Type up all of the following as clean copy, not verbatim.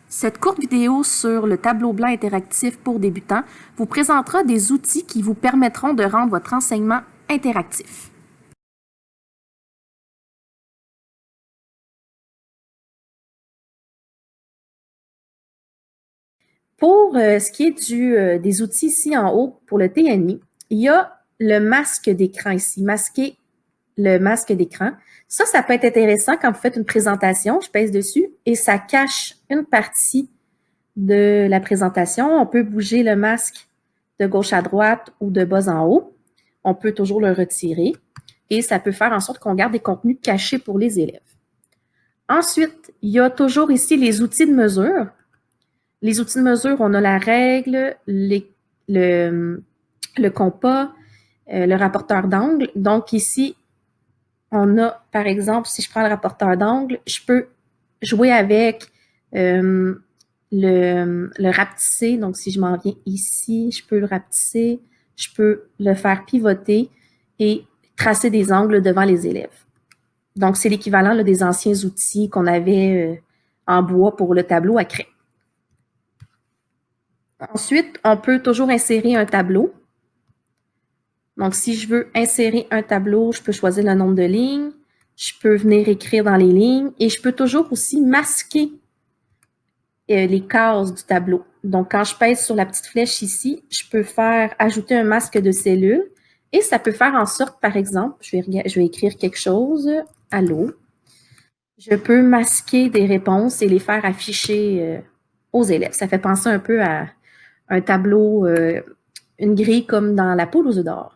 Cette courte vidéo sur le tableau blanc interactif pour débutants vous présentera des outils qui vous permettront de rendre votre enseignement interactif. Pour ce qui est des outils ici en haut pour le TNI, il y a le masque d'écran ici, masquer le masque d'écran. Ça peut être intéressant quand vous faites une présentation. Je pèse dessus et ça cache une partie de la présentation. On peut bouger le masque de gauche à droite ou de bas en haut. On peut toujours le retirer et ça peut faire en sorte qu'on garde des contenus cachés pour les élèves. Ensuite, il y a toujours ici les outils de mesure. Les outils de mesure, on a la règle, le compas, le rapporteur d'angle. Donc ici, on a, par exemple, si je prends le rapporteur d'angle, je peux jouer avec le rapetisser. Donc, si je m'en viens ici, je peux le rapetisser, je peux le faire pivoter et tracer des angles devant les élèves. Donc, c'est l'équivalent des anciens outils qu'on avait en bois pour le tableau à craie. Ensuite, on peut toujours insérer un tableau. Donc, si je veux insérer un tableau, je peux choisir le nombre de lignes. Je peux venir écrire dans les lignes et je peux toujours aussi masquer les cases du tableau. Donc, quand je pèse sur la petite flèche ici, je peux faire ajouter un masque de cellules et ça peut faire en sorte, par exemple, je vais écrire quelque chose, allô. Je peux masquer des réponses et les faire afficher aux élèves. Ça fait penser un peu à un tableau, une grille comme dans la poule aux œufs d'or.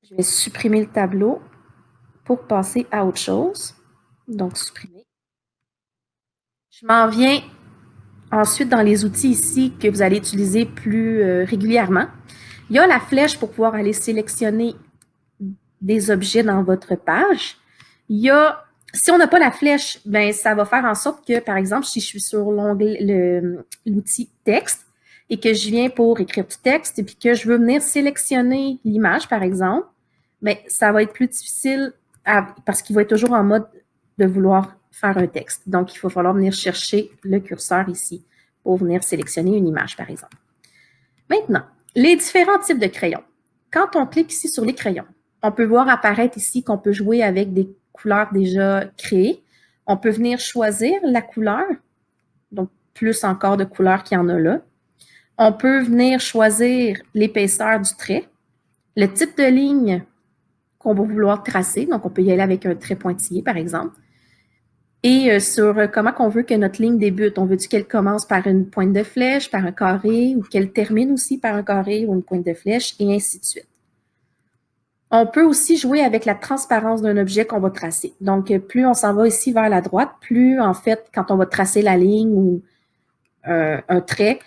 Je vais supprimer le tableau pour passer à autre chose. Donc, supprimer. Je m'en viens ensuite dans les outils ici que vous allez utiliser plus régulièrement. Il y a la flèche pour pouvoir aller sélectionner des objets dans votre page. Il y a, si on n'a pas la flèche, ben ça va faire en sorte que, par exemple, si je suis sur l'outil texte et que je viens pour écrire du texte et puis que je veux venir sélectionner l'image, par exemple, ben ça va être plus difficile parce qu'il va être toujours en mode de vouloir faire un texte. Donc, il va falloir venir chercher le curseur ici pour venir sélectionner une image, par exemple. Maintenant, les différents types de crayons. Quand on clique ici sur les crayons, on peut voir apparaître ici qu'on peut jouer avec des couleurs déjà créées. On peut venir choisir la couleur, donc plus encore de couleurs qu'il y en a là. On peut venir choisir l'épaisseur du trait, le type de ligne qu'on va vouloir tracer. Donc, on peut y aller avec un trait pointillé, par exemple. Et sur comment on veut que notre ligne débute. On veut-tu qu'elle commence par une pointe de flèche, par un carré, ou qu'elle termine aussi par un carré ou une pointe de flèche, et ainsi de suite. On peut aussi jouer avec la transparence d'un objet qu'on va tracer. Donc, plus on s'en va ici vers la droite, plus, en fait, quand on va tracer la ligne ou un trait,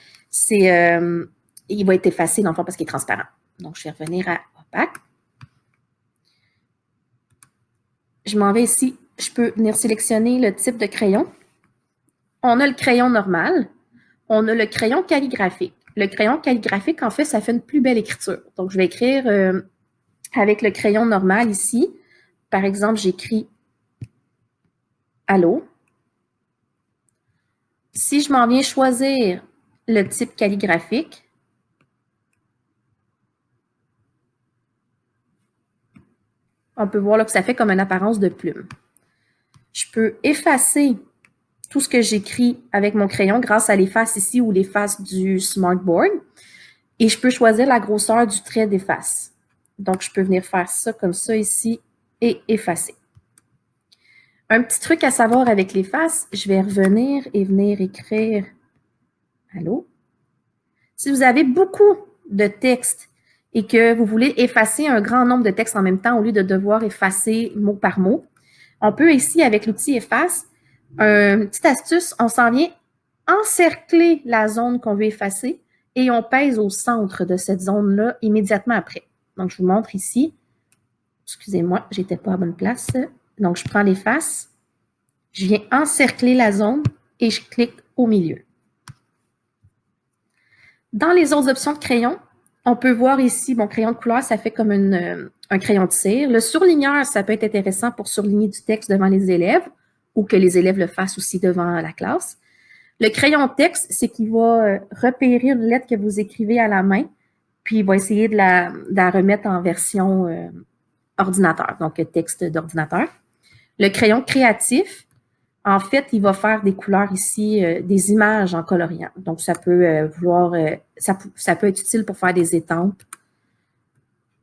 il va être effacé, dans le fond, parce qu'il est transparent. Donc, je vais revenir à opaque. Je m'en vais ici. Je peux venir sélectionner le type de crayon. On a le crayon normal. On a le crayon calligraphique. Le crayon calligraphique, en fait, ça fait une plus belle écriture. Donc, je vais écrire avec le crayon normal ici. Par exemple, j'écris « Allô ». Si je m'en viens choisir le type calligraphique, on peut voir là que ça fait comme une apparence de plume. Je peux effacer tout ce que j'écris avec mon crayon grâce à l'efface ici ou l'efface du smartboard. Et je peux choisir la grosseur du trait d'efface. Donc, je peux venir faire ça comme ça ici et effacer. Un petit truc à savoir avec l'efface, je vais revenir et venir écrire « Allô ». Si vous avez beaucoup de textes et que vous voulez effacer un grand nombre de textes en même temps au lieu de devoir effacer mot par mot, on peut ici, avec l'outil Efface, une petite astuce, on s'en vient encercler la zone qu'on veut effacer et on pèse au centre de cette zone-là immédiatement après. Donc, je vous montre ici. Excusez-moi, j'étais pas à bonne place. Donc, je prends l'efface, je viens encercler la zone et je clique au milieu. Dans les autres options de crayon, on peut voir ici, mon crayon de couleur, ça fait comme un crayon de cire. Le surligneur, ça peut être intéressant pour surligner du texte devant les élèves ou que les élèves le fassent aussi devant la classe. Le crayon texte, c'est qu'il va repérer une lettre que vous écrivez à la main, puis il va essayer de la remettre en version ordinateur, donc texte d'ordinateur. Le crayon créatif, en fait, il va faire des couleurs ici, des images en coloriant. Donc, ça peut ça peut être utile pour faire des étampes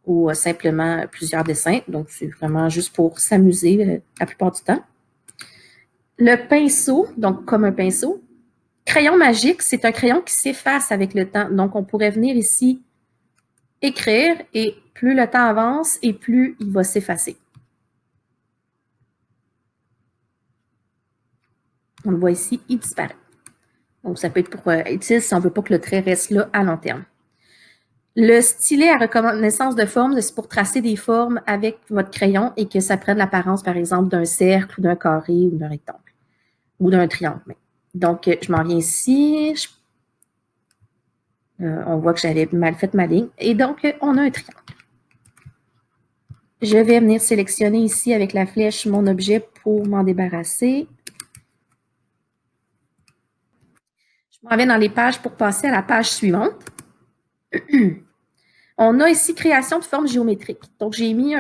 ou simplement plusieurs dessins. Donc, c'est vraiment juste pour s'amuser la plupart du temps. Le pinceau, donc comme un pinceau. Crayon magique, c'est un crayon qui s'efface avec le temps. Donc, on pourrait venir ici écrire et plus le temps avance et plus il va s'effacer. On le voit ici, il disparaît. Donc, ça peut être pour utile si on ne veut pas que le trait reste là à long terme. Le stylet à reconnaissance de forme, c'est pour tracer des formes avec votre crayon et que ça prenne l'apparence, par exemple, d'un cercle ou d'un carré ou d'un rectangle ou d'un triangle. Donc, je m'en viens ici. On voit que j'avais mal fait ma ligne. Et donc, on a un triangle. Je vais venir sélectionner ici avec la flèche mon objet pour m'en débarrasser. Je m'en vais dans les pages pour passer à la page suivante. On a ici création de formes géométriques. Donc, j'ai mis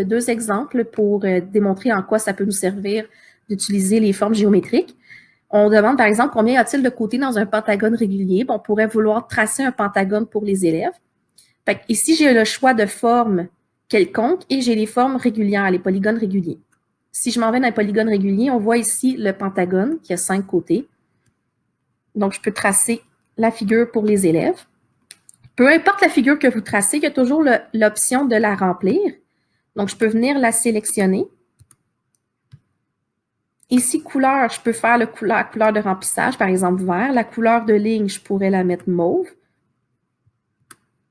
deux exemples pour démontrer en quoi ça peut nous servir d'utiliser les formes géométriques. On demande, par exemple, combien y a-t-il de côtés dans un pentagone régulier? On pourrait vouloir tracer un pentagone pour les élèves. Fait que ici, j'ai le choix de formes quelconques et j'ai les formes régulières, les polygones réguliers. Si je m'en vais dans un polygone régulier, on voit ici le pentagone qui a 5 côtés. Donc, je peux tracer la figure pour les élèves. Peu importe la figure que vous tracez, il y a toujours l'option de la remplir. Donc, je peux venir la sélectionner. Ici, couleur, je peux faire la couleur de remplissage, par exemple vert. La couleur de ligne, je pourrais la mettre mauve.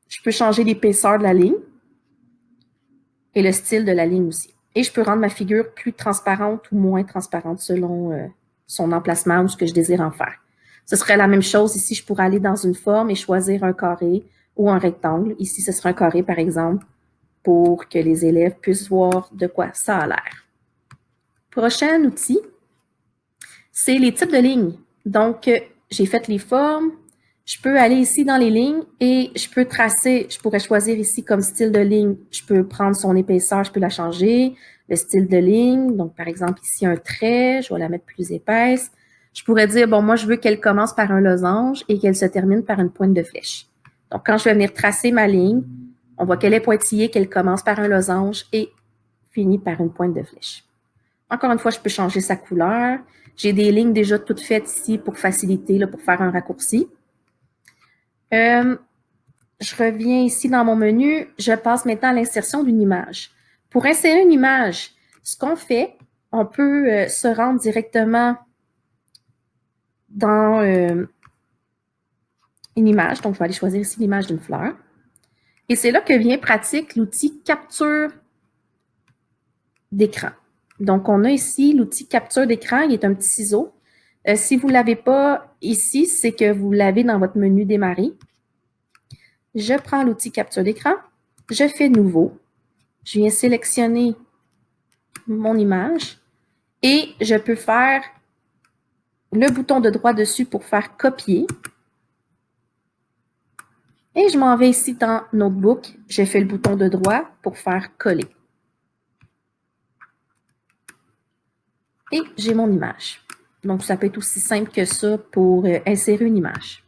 Je peux changer l'épaisseur de la ligne et le style de la ligne aussi. Et je peux rendre ma figure plus transparente ou moins transparente selon son emplacement ou ce que je désire en faire. Ce serait la même chose ici, je pourrais aller dans une forme et choisir un carré ou un rectangle. Ici, ce serait un carré, par exemple, pour que les élèves puissent voir de quoi ça a l'air. Prochain outil, c'est les types de lignes. Donc, j'ai fait les formes. Je peux aller ici dans les lignes et je peux tracer, je pourrais choisir ici comme style de ligne, je peux prendre son épaisseur, je peux la changer, le style de ligne, donc par exemple ici un trait, je vais la mettre plus épaisse. Je pourrais dire, bon, moi je veux qu'elle commence par un losange et qu'elle se termine par une pointe de flèche. Donc quand je vais venir tracer ma ligne, on voit qu'elle est pointillée, qu'elle commence par un losange et finit par une pointe de flèche. Encore une fois, je peux changer sa couleur. J'ai des lignes déjà toutes faites ici pour faciliter, là, pour faire un raccourci. Je reviens ici dans mon menu. Je passe maintenant à l'insertion d'une image. Pour insérer une image, ce qu'on fait, on peut se rendre directement dans une image. Donc, je vais aller choisir ici l'image d'une fleur. Et c'est là que vient pratique l'outil capture d'écran. Donc, on a ici l'outil capture d'écran. Il est un petit ciseau. Si vous ne l'avez pas ici, c'est que vous l'avez dans votre menu démarrer. Je prends l'outil capture d'écran, je fais nouveau, je viens sélectionner mon image et je peux faire le bouton de droit dessus pour faire copier. Et je m'en vais ici dans Notebook, je fais le bouton de droit pour faire coller. Et j'ai mon image. Donc, ça peut être aussi simple que ça pour insérer une image.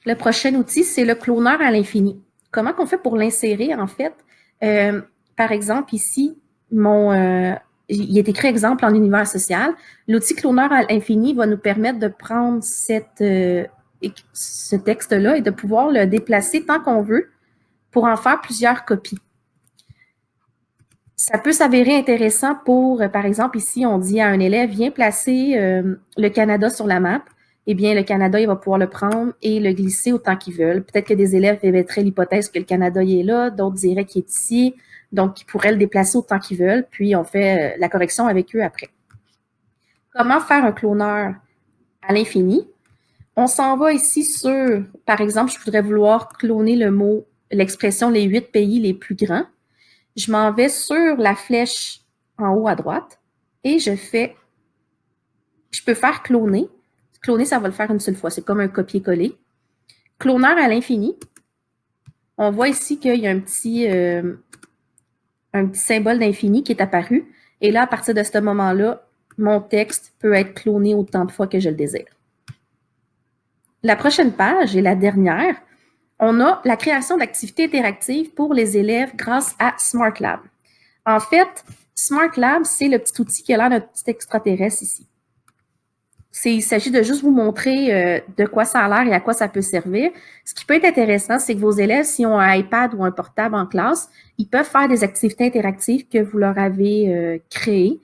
Le prochain outil, c'est le cloneur à l'infini. Comment on fait pour l'insérer, en fait? Par exemple, ici, il est écrit exemple en univers social. L'outil cloneur à l'infini va nous permettre de prendre ce texte-là et de pouvoir le déplacer tant qu'on veut pour en faire plusieurs copies. Ça peut s'avérer intéressant pour, par exemple, ici, on dit à un élève, viens placer le Canada sur la map. Eh bien, le Canada, il va pouvoir le prendre et le glisser autant qu'ils veulent. Peut-être que des élèves émettraient l'hypothèse que le Canada il est là, d'autres diraient qu'il est ici, donc ils pourraient le déplacer autant qu'ils veulent, puis on fait la correction avec eux après. Comment faire un cloneur à l'infini? On s'en va ici sur, par exemple, je voudrais vouloir cloner l'expression les 8 pays les plus grands. Je m'en vais sur la flèche en haut à droite et je peux faire cloner. Cloner, ça va le faire une seule fois. C'est comme un copier-coller. Cloneur à l'infini. On voit ici qu'il y a un petit symbole d'infini qui est apparu. Et là, à partir de ce moment-là, mon texte peut être cloné autant de fois que je le désire. La prochaine page et la dernière, on a la création d'activités interactives pour les élèves grâce à SmartLab. En fait, SmartLab, c'est le petit outil qui a l'air d'un petit extraterrestre ici. Il s'agit de juste vous montrer de quoi ça a l'air et à quoi ça peut servir. Ce qui peut être intéressant, c'est que vos élèves, s'ils ont un iPad ou un portable en classe, ils peuvent faire des activités interactives que vous leur avez créées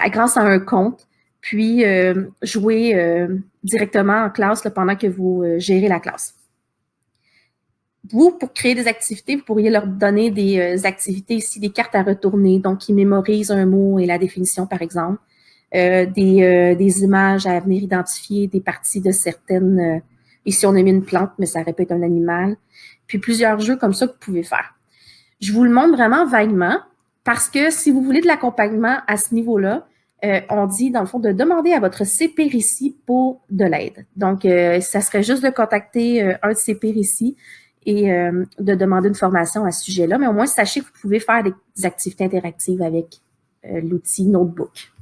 grâce à un compte, puis jouer directement en classe là, pendant que vous gérez la classe. Vous, pour créer des activités, vous pourriez leur donner des activités ici, des cartes à retourner, donc ils mémorisent un mot et la définition, par exemple. Des images à venir identifier des parties de certaines. Ici, on a mis une plante, mais ça aurait pu être un animal. Puis plusieurs jeux comme ça que vous pouvez faire. Je vous le montre vraiment vaguement parce que si vous voulez de l'accompagnement à ce niveau-là, on dit, dans le fond, de demander à votre CPRICI pour de l'aide. Donc, ça serait juste de contacter un de CPRICI et de demander une formation à ce sujet-là. Mais au moins, sachez que vous pouvez faire des activités interactives avec l'outil Notebook.